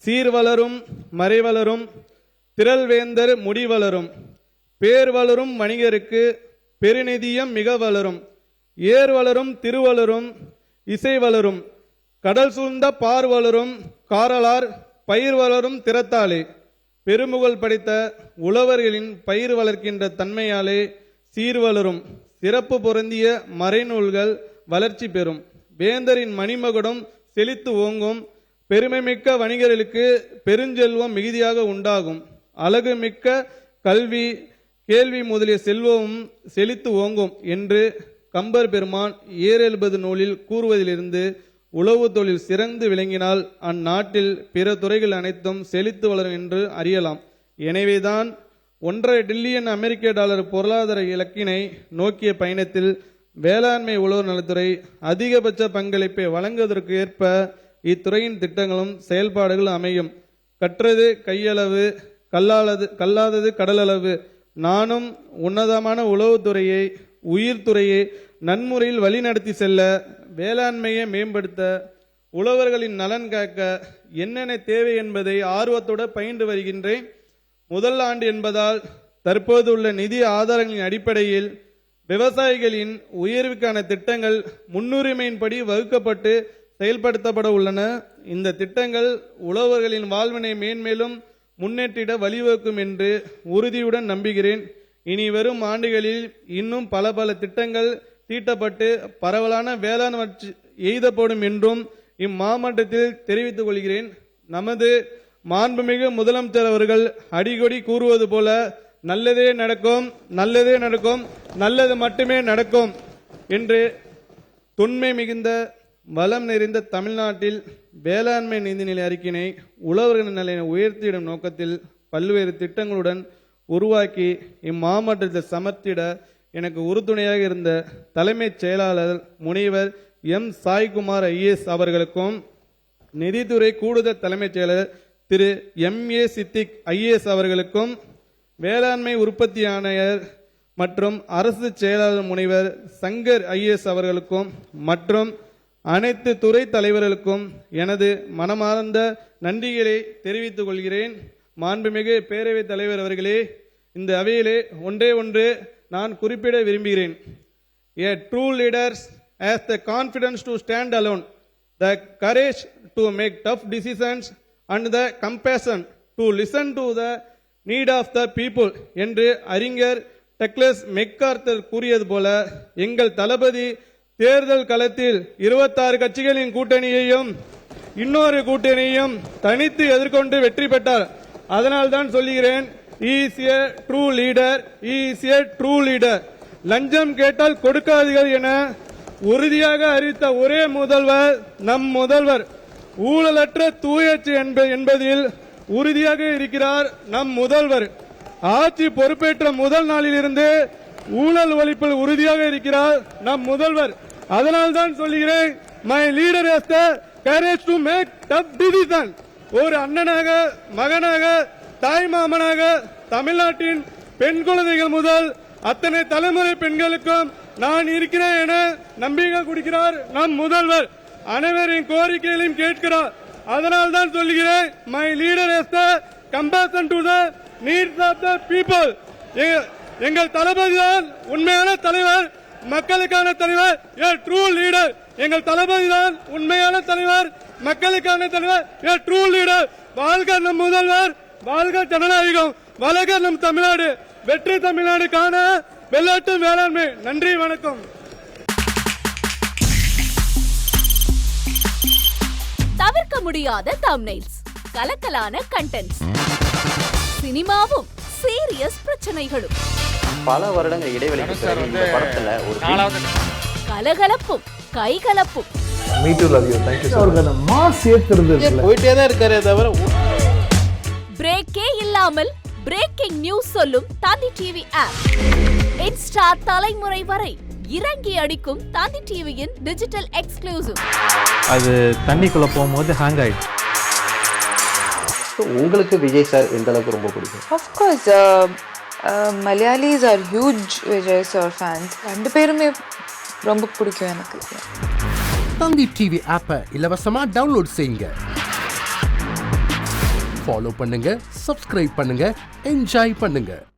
சீர்வளரும் மறைவளரும் திரள்வேந்தர் முடிவளரும் பேர் வளரும் வணிகருக்கு பெருநிதியம் மிக வளரும் ஏர் வளரும் திருவளரும் இசை வளரும் கடல் சூழ்ந்த பார் வளரும் காரலார் பயிர் வளரும் திறத்தாலே பெருமுகழ் படைத்த உழவர்களின் பயிர் வளர்க்கின்ற தன்மையாலே சீர்வளரும் சிறப்பு பொருந்திய மறைநூல்கள் வளர்ச்சி பெறும் வேந்தரின் மணிமகுடம் செழித்து ஓங்கும் பெருமைமிக்க வணிகர்களுக்கு பெருஞ்செல்வம் மிகுதியாக உண்டாகும் அழகு மிக்க கல்வி கேள்வி முதலிய செல்வமும் செழித்து ஓங்கும் என்று கம்பர் பெருமான் 70 நூலில் கூறுவதிலிருந்து உழவு தொழில் சிறந்து விளங்கினால் அந்நாட்டில் பிற துறைகள் அனைத்தும் செழித்து வளரும் என்று அறியலாம். எனவேதான் $1.5 டில்லியன் அமெரிக்க டாலர் பொருளாதார இலக்கினை நோக்கிய பயணத்தில் வேளாண்மை உழவர் நலத்துறை அதிகபட்ச பங்களிப்பை வழங்குவதற்கு ஏற்ப இத்துறையின் திட்டங்களும் செயல்பாடுகள் அமையும். கற்றது கையளவு கல்லாதது கடலளவு. நானும் உன்னதமான உளவுத்துறையை உயிர்த்துறையை நன்முறையில் வழிநடத்தி செல்ல வேளாண்மையை மேம்படுத்த உழவர்களின் நலன் காக்க என்னென்ன தேவை என்பதை ஆர்வத்தோடு பயின்று வருகின்றேன். முதல் ஆண்டு என்பதால் தற்போது உள்ள நிதி ஆதாரங்களின் அடிப்படையில் விவசாயிகளின் உயர்வுக்கான திட்டங்கள் முன்னுரிமையின்படி வகுக்கப்பட்டு செயல்படுத்தப்பட உள்ளன. இந்த திட்டங்கள் உழவர்களின் வாழ்வினை மேன்மேலும் முன்னேற்றிட வழிவகுக்கும் என்று உறுதியுடன் நம்புகிறேன். இனி வரும் ஆண்டுகளில் இன்னும் பல திட்டங்கள் தீட்டப்பட்டு பரவலான வேளாண் வளர்ச்சி எய்தப்படும் என்றும் இம்மாவட்டத்தில் தெரிவித்துக் கொள்கிறேன். நமது மாண்புமிகு முதலமைச்சர் அவர்கள் அடிக்கடி கூறுவது போல நல்லதே நடக்கும், நல்லதே நடக்கும், நல்லது மட்டுமே நடக்கும் என்று தொன்மை மிகுந்த வளம் நிறைந்த தமிழ்நாட்டில் வேளாண்மை நிதிநிலை அறிக்கையினை உழவர்களின் நிலையை உயர்த்திடும் நோக்கத்தில் பல்வேறு திட்டங்களுடன் உருவாக்கி இம்மாவட்டத்தில் சமர்த்திட எனக்கு உறுதுணையாக இருந்த தலைமைச் செயலாளர் முனைவர் எம் சாய்குமார் ஐஏஎஸ் அவர்களுக்கும் நிதித்துறை கூடுதல் தலைமைச் செயலர் திரு MA சித்திக் ஐஏஎஸ் அவர்களுக்கும் வேளாண்மை உற்பத்தி ஆணையர் மற்றும் அரசு செயலாளர் முனைவர் சங்கர் ஐஏஎஸ் அவர்களுக்கும் மற்றும் அனைத்து துறை தலைவர்களுக்கும் எனது மனமார்ந்த நன்றிகளை தெரிவித்துக் கொள்கிறேன். மாண்புமிகு பேரவைத் தலைவர் அவர்களே, இந்த அவையிலே ஒன்று நான் குறிப்பிட விரும்புகிறேன். A true leader has the confidence to stand alone, the courage to make tough decisions and the compassion to listen to the need of the people என்று அறிஞர் டக்ளஸ் மெக்கார்த்தர் கூறியது போல எங்கள் தளபதி தேர்தல் களத்தில் 26 கட்சிகளின் கூட்டணியையும் இன்னொரு கூட்டணியையும் தனித்து எதிர்கொண்டு வெற்றி பெற்றார். அதனால் தான் சொல்லுகிறேன், he is a true leader, he is a true leader. லஞ்சம் கேட்டால் கொடுக்காதீர்கள் என உறுதியாக அறிவித்த ஒரே முதல்வர் நம் முதல்வர். ஊழலற்ற தூயச்சு என்பதில் உறுதியாக இருக்கிறார் நம் முதல்வர். ஆட்சி பொறுப்பேற்ற முதல் நாளிலிருந்து ஊழல் ஒழிப்பில் உறுதியாக இருக்கிறார் நம் முதல்வர். அதனால் தான் சொல்லுகிறேன், my leader has the courage to make tough decisions. ஒரு அண்ணனாக, மகனாக, தாய் மாமனாக தமிழ்நாட்டின் பெண் குழந்தைகள் முதல் அத்தனை தலைமுறை பெண்களுக்கும் நான் இருக்கிறேன் என நம்பிக்கை கொடுக்கிறார் நம் முதல்வர். அனைவரின் கோரிக்கைகளையும் கேட்கிறார். அதனால் தான் சொல்லுகிறேன், my leader has the compassion to the needs of the people. எங்கள் தளபதி தான் உண்மையான தலைவர், மக்களுக்கான தலைவர், a true leader. எங்கள் தளபதி தான் உண்மையான தலைவர், மக்களுக்கான தலைவர், a true leader. வாழ்க நம் முதல்வர், வாழ்க ஜனநாயகம், வளர்க நம் தமிழ்நாடு, வெற்றி தமிழ்நாடு காண வெள்ளட்டும் வேளாண்மை. நன்றி, வணக்கம். தவிர்க்க முடியாத தம்ப்நெயில்ஸ், கலக்கலான கண்டென்ட்ஸ், சினிமாவும் சீரியஸ் பிரச்சனைகளும், பல வருடங்கள் இடைவெளிக்கு பிறகு இந்த படத்துல ஒரு கலகலப்பும் கைகலப்பும். Me too, love you. Thank you so much. அவர்களை மாஸ் ஏத்துறது போயிட்டே தான் இருக்காரே தவிர பிரேக்கே இல்லாமல் பிரேக்கிங் நியூஸ் சொல்லும் தந்தி டிவி ஆப். இன்ஸ்டா தலைமுறை வரை இறங்கி அடிக்கும் தந்தி டிவியின் டிஜிட்டல் எக்ஸ்க்ளூசிவ். அது தண்ணிக்குள்ள போகும்போது ஹேங் ஆயிடுச்சு. உங்களுக்கு விஜய் சார் எந்த அளவுக்கு ரொம்ப பிடிக்கும்? Of course, Malayalis are huge Vijay sir fans. ரெண்டு பேருமே ரொம்ப பிடிக்கும் எனக்கு. தந்தி டிவி ஆப்பை இலவசமா டவுன்லோட் செய்யுங்க. ஃபாலோ பண்ணுங்க, சப்ஸ்கிரைப் பண்ணுங்க, என்ஜாய் பண்ணுங்க.